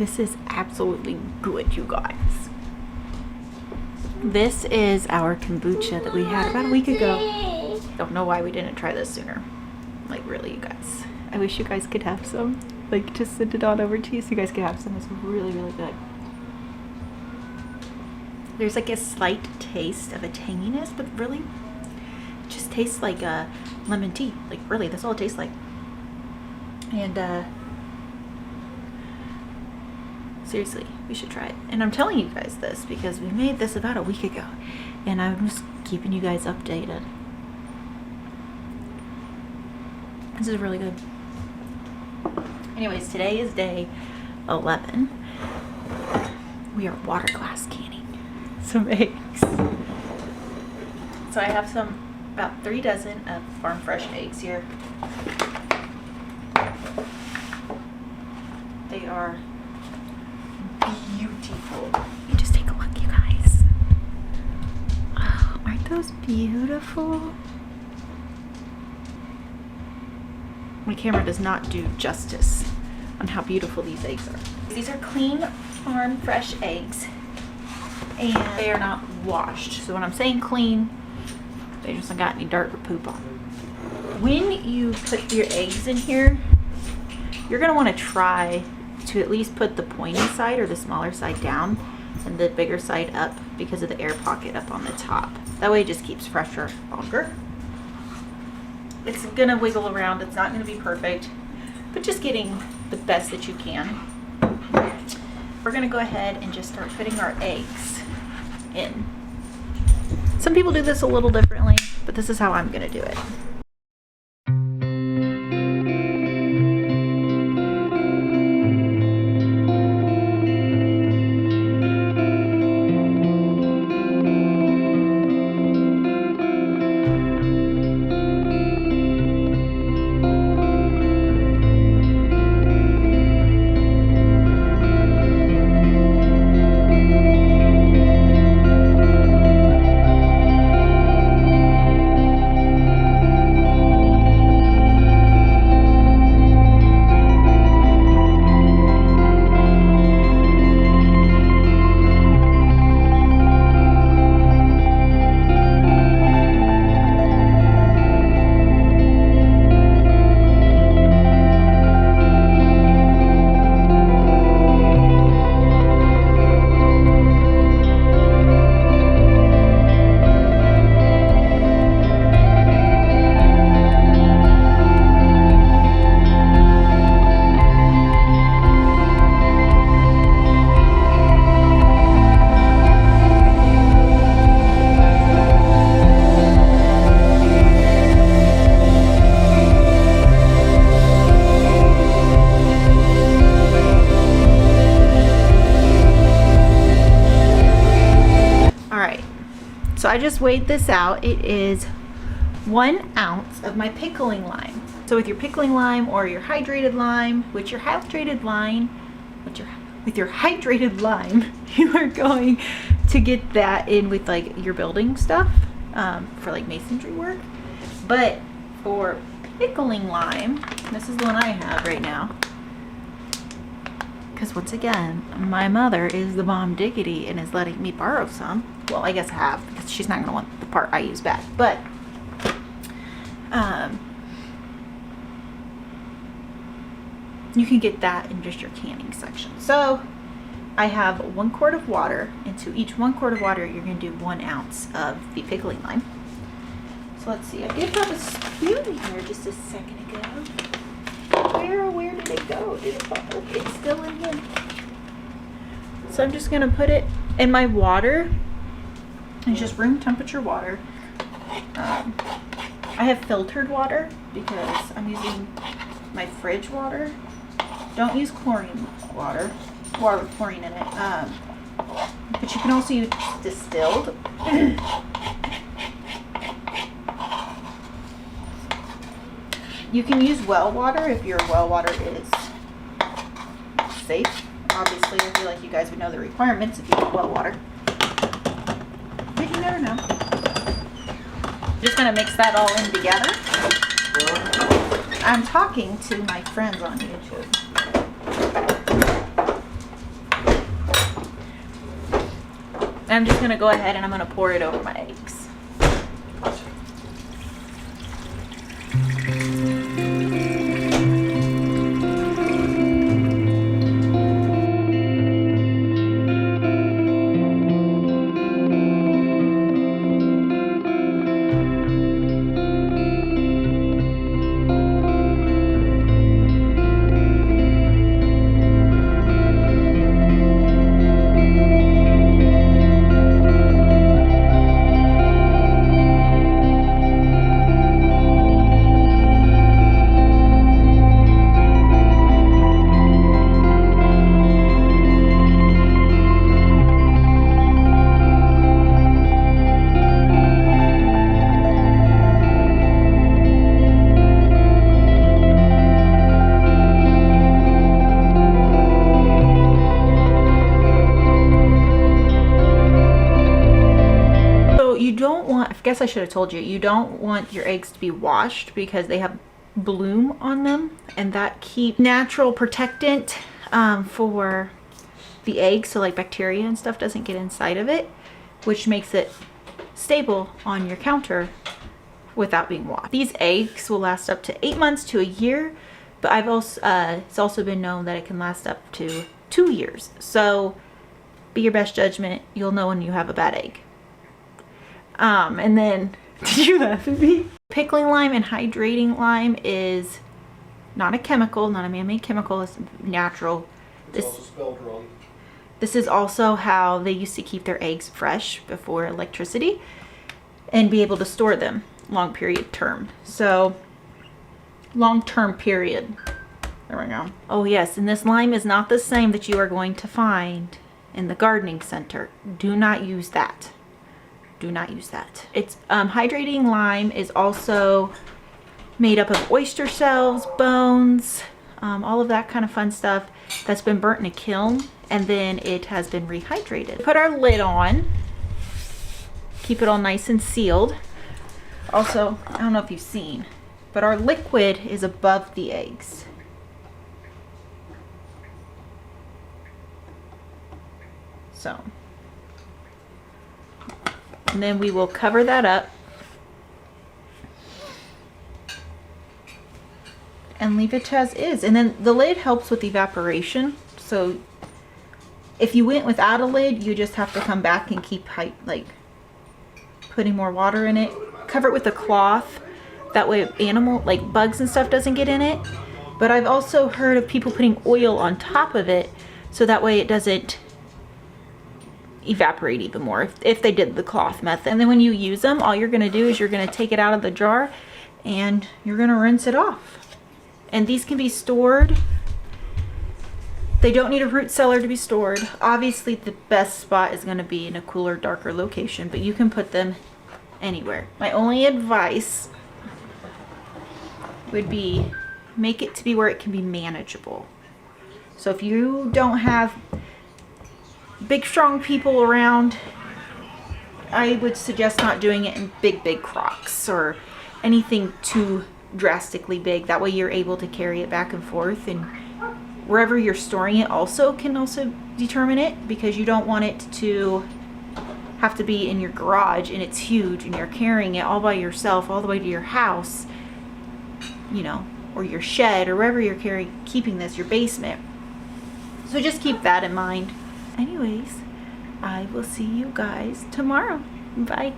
This is absolutely good, you guys. This is our kombucha that we had about a week ago. Don't know why we didn't try this sooner. Like, really, you guys. I wish you guys could have some. Like, just send it on over to you so you guys could have some. It's really, really good. There's like a slight taste of a tanginess, but really, it just tastes like a lemon tea. Like, really, that's all it tastes like. And, seriously, we should try it. And I'm telling you guys this because we made this about a week ago. And I'm just keeping you guys updated. This is really good. Anyways, today is day 11. We are water glass canning some eggs. So I have about 3 dozen of farm fresh eggs here. They are beautiful. You just take a look, you guys. Oh, aren't those beautiful? My camera does not do justice on how beautiful these eggs are. These are clean farm fresh eggs and they are not washed. So when I'm saying clean, they just haven't got any dirt or poop on them. When you put your eggs in here, you're gonna want to try to at least put the pointy side or the smaller side down and the bigger side up because of the air pocket up on the top. That way it just keeps fresher longer. It's gonna wiggle around, it's not gonna be perfect, but just getting the best that you can. We're gonna go ahead and just start putting our eggs in. Some people do this a little differently, but this is how I'm gonna do it. So I just weighed this out. It is 1 ounce of my pickling lime. So with your pickling lime or your hydrated lime, with your hydrated lime, you are going to get that in with like your building stuff for like masonry work. But for pickling lime, this is the one I have right now. Because once again, my mother is the bomb diggity and is letting me borrow some. Well, I guess I have, because she's not going to want the part I use back. But, you can get that in just your canning section. So, I have 1 quart of water. And to each 1 quart of water, you're going to do 1 ounce of the pickling lime. So, let's see. I did have a spoon here just a second ago. Where did it go? Did it fall? Oh, it's still in here. So I'm just gonna put it in my water. It's just room temperature water. I have filtered water because I'm using my fridge water. Don't use chlorine water with chlorine in it. But you can also use distilled. You can use well water if your well water is safe. Obviously, I feel like you guys would know the requirements if you use well water. But you never know. Just gonna mix that all in together. I'm talking to my friends on YouTube. I'm just gonna go ahead and I'm gonna pour it over my eggs. I guess I should have told you, you don't want your eggs to be washed because they have bloom on them, and that keeps natural protectant for the egg, so like bacteria and stuff doesn't get inside of it, which makes it stable on your counter without being washed. These eggs will last up to 8 months to a year, but I've also it's also been known that it can last up to 2 years. So be your best judgment. You'll know when you have a bad egg. And then, did you laugh at me? Pickling lime and hydrating lime is not a chemical, not a man-made chemical, it's natural. It's also spelled wrong. This is also how they used to keep their eggs fresh before electricity and be able to store them long term. So, long-term period. There we go. Oh yes, and this lime is not the same that you are going to find in the gardening center. Do not use that. Do not use that. It's hydrating lime is also made up of oyster shells, bones, all of that kind of fun stuff that's been burnt in a kiln, and then it has been rehydrated. Put our lid on, keep it all nice and sealed. Also, I don't know if you've seen, but our liquid is above the eggs. So. And then we will cover that up and leave it as is. And then the lid helps with evaporation. So if you went without a lid, you just have to come back and keep like putting more water in it. Cover it with a cloth. That way animal, like bugs and stuff, doesn't get in it. But I've also heard of people putting oil on top of it so that way it doesn't evaporate even more if they did the cloth method. And then when you use them, all you're going to do is you're going to take it out of the jar and you're going to rinse it off. And these can be stored. They don't need a root cellar to be stored. Obviously the best spot is going to be in a cooler, darker location, but you can put them anywhere. My only advice would be make it to be where it can be manageable. So if you don't have big strong people around, I would suggest not doing it in big crocks or anything too drastically big. That way you're able to carry it back and forth, and wherever you're storing it also can also determine it, because you don't want it to have to be in your garage and it's huge and you're carrying it all by yourself all the way to your house, you know, or your shed or wherever you're keeping this, your basement. So just keep that in mind. Anyways, I will see you guys tomorrow. Bye.